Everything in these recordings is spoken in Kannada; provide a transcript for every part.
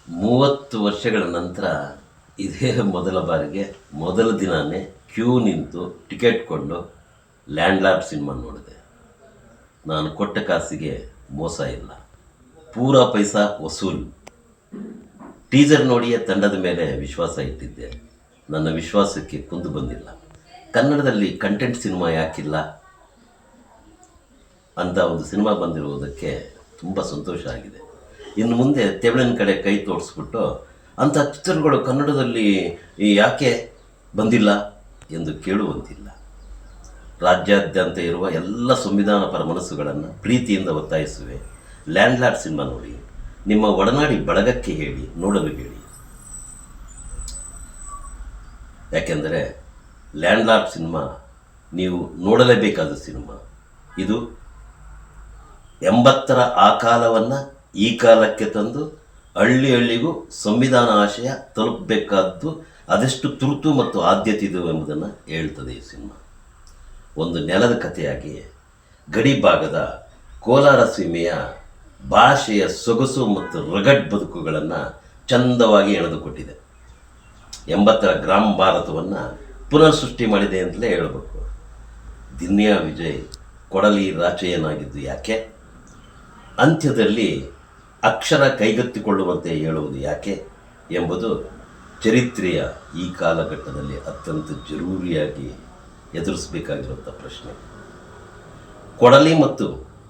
30 ವರ್ಷಗಳ ನಂತರ ಇದೇ ಮೊದಲ ಬಾರಿಗೆ ಮೊದಲ ದಿನವೇ ಕ್ಯೂ ನಿಂತು ಟಿಕೆಟ್ ಕೊಂಡು ಲ್ಯಾಂಡ್ ಲಾರ್ಡ್ ಸಿನಿಮಾ ನೋಡಿದೆ. ನಾನು ಕೊಟ್ಟ ಕಾಸಿಗೆ ಮೋಸ ಇಲ್ಲ, ಪೂರಾ ಪೈಸಾ ವಸೂಲ್. ಟೀಸರ್ ನೋಡಿಯೇ ತಂಡದ ಮೇಲೆ ವಿಶ್ವಾಸ ಇಟ್ಟಿದ್ದೆ. ನನ್ನ ವಿಶ್ವಾಸಕ್ಕೆ ಕುಂದು ಬಂದಿಲ್ಲ. ಕನ್ನಡದಲ್ಲಿ ಕಂಟೆಂಟ್ ಸಿನಿಮಾ ಯಾಕಿಲ್ಲ ಅಂತ ಒಂದು ಸಿನಿಮಾ ಬಂದಿರುವುದಕ್ಕೆ ತುಂಬ ಸಂತೋಷ ಆಗಿದೆ. ಇನ್ನು ಮುಂದೆ ತಮಿಳಿನ ಕಡೆ ಕೈ ತೋರಿಸ್ಬಿಟ್ಟು ಅಂಥ ಚಿತ್ರಗಳು ಕನ್ನಡದಲ್ಲಿ ಯಾಕೆ ಬಂದಿಲ್ಲ ಎಂದು ಕೇಳುವಂತಿಲ್ಲ. ರಾಜ್ಯಾದ್ಯಂತ ಇರುವ ಎಲ್ಲ ಸಂವಿಧಾನ ಪರ ಮನಸ್ಸುಗಳನ್ನು ಪ್ರೀತಿಯಿಂದ ಒತ್ತಾಯಿಸುವೆ. ಲ್ಯಾಂಡ್ ಲಾರ್ಡ್ ಸಿನಿಮಾ ನೋಡಿ, ನಿಮ್ಮ ಒಡನಾಡಿ ಬಳಗಕ್ಕೆ ಹೇಳಿ, ನೋಡಲು ಹೇಳಿ. ಯಾಕೆಂದರೆ ಲ್ಯಾಂಡ್ ಲಾರ್ಡ್ ಸಿನಿಮಾ ನೀವು ನೋಡಲೇಬೇಕಾದ ಸಿನಿಮಾ. ಇದು 80ರ ಆ ಕಾಲವನ್ನು ಈ ಕಾಲಕ್ಕೆ ತಂದು ಹಳ್ಳಿ ಹಳ್ಳಿಗೂ ಸಂವಿಧಾನ ಆಶಯ ತಲುಪಬೇಕಾದ್ದು ಅದೆಷ್ಟು ತುರ್ತು ಮತ್ತು ಆದ್ಯತೆ ಇದೆ ಎಂಬುದನ್ನು ಹೇಳ್ತದೆ ಈ ಸಿನಿಮಾ. ಒಂದು ನೆಲದ ಕಥೆಯಾಗಿ ಗಡಿ ಭಾಗದ ಕೋಲಾರ ಸೀಮೆಯ ಭಾಷೆಯ ಸೊಗಸು ಮತ್ತು ರಗಡ್ ಬದುಕುಗಳನ್ನು ಚಂದವಾಗಿ ಎಳೆದುಕೊಟ್ಟಿದೆ. 80ರ ಗ್ರಾಮ ಭಾರತವನ್ನು ಪುನರ್ ಸೃಷ್ಟಿ ಮಾಡಿದೆ ಅಂತಲೇ ಹೇಳಬೇಕು. ದಿನ್ಯಾ ವಿಜಯ್ ಕೊಡಲಿ ರಾಚೆಯನಾಗಿದ್ದು ಯಾಕೆ, ಅಂತ್ಯದಲ್ಲಿ ಅಕ್ಷರ ಕೈಗೆತ್ತಿಕೊಳ್ಳುವಂತೆ ಹೇಳುವುದು ಯಾಕೆ ಎಂಬುದು ಚರಿತ್ರೆಯ ಈ ಕಾಲಘಟ್ಟದಲ್ಲಿ ಅತ್ಯಂತ ಜರೂರಿಯಾಗಿ ಎದುರಿಸಬೇಕಾಗಿರುವಂಥ ಪ್ರಶ್ನೆ. ಕೊಡಲಿ ಮತ್ತು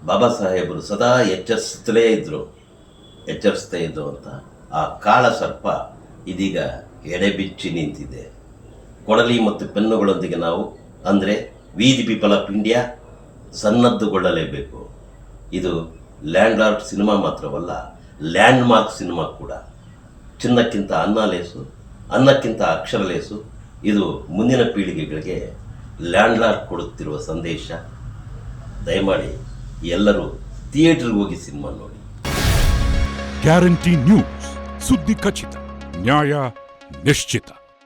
ಬಾಬಾ ಸಾಹೇಬರು ಸದಾ ಎಚ್ಚರಿಸ್ತಾ ಇದ್ರು ಅಂತ ಆ ಕಾಳ ಸರ್ಪ ಇದೀಗ ಎಡೆಬಿಚ್ಚಿ ನಿಂತಿದೆ. ಕೊಡಲಿ ಮತ್ತು ಪೆನ್ನುಗಳೊಂದಿಗೆ ನಾವು ಅಂದರೆ we the people of India ಸನ್ನದ್ಧಗೊಳ್ಳಲೇಬೇಕು. ಇದು ಲ್ಯಾಂಡ್ ಲಾರ್ಡ್ ಸಿನಿಮಾ ಮಾತ್ರವಲ್ಲ, ಲ್ಯಾಂಡ್ ಮಾರ್ಕ್ ಸಿನಿಮಾ ಕೂಡ. ಚಿನ್ನಕ್ಕಿಂತ ಅನ್ನ ಲೇಸು, ಅನ್ನಕ್ಕಿಂತ ಅಕ್ಷರ ಲೇಸು. ಇದು ಮುಂದಿನ ಪೀಳಿಗೆಗಳಿಗೆ ಲ್ಯಾಂಡ್ ಲಾರ್ಡ್ ಕೊಡುತ್ತಿರುವ ಸಂದೇಶ. ದಯಮಾಡಿ ಎಲ್ಲರೂ ಥಿಯೇಟರ್ಗೆ ಹೋಗಿ ಸಿನಿಮಾ ನೋಡಿ. ಗ್ಯಾರಂಟಿ ನ್ಯೂಸ್, ಸುದ್ದಿ ಖಚಿತ, ನ್ಯಾಯ ನಿಶ್ಚಿತ.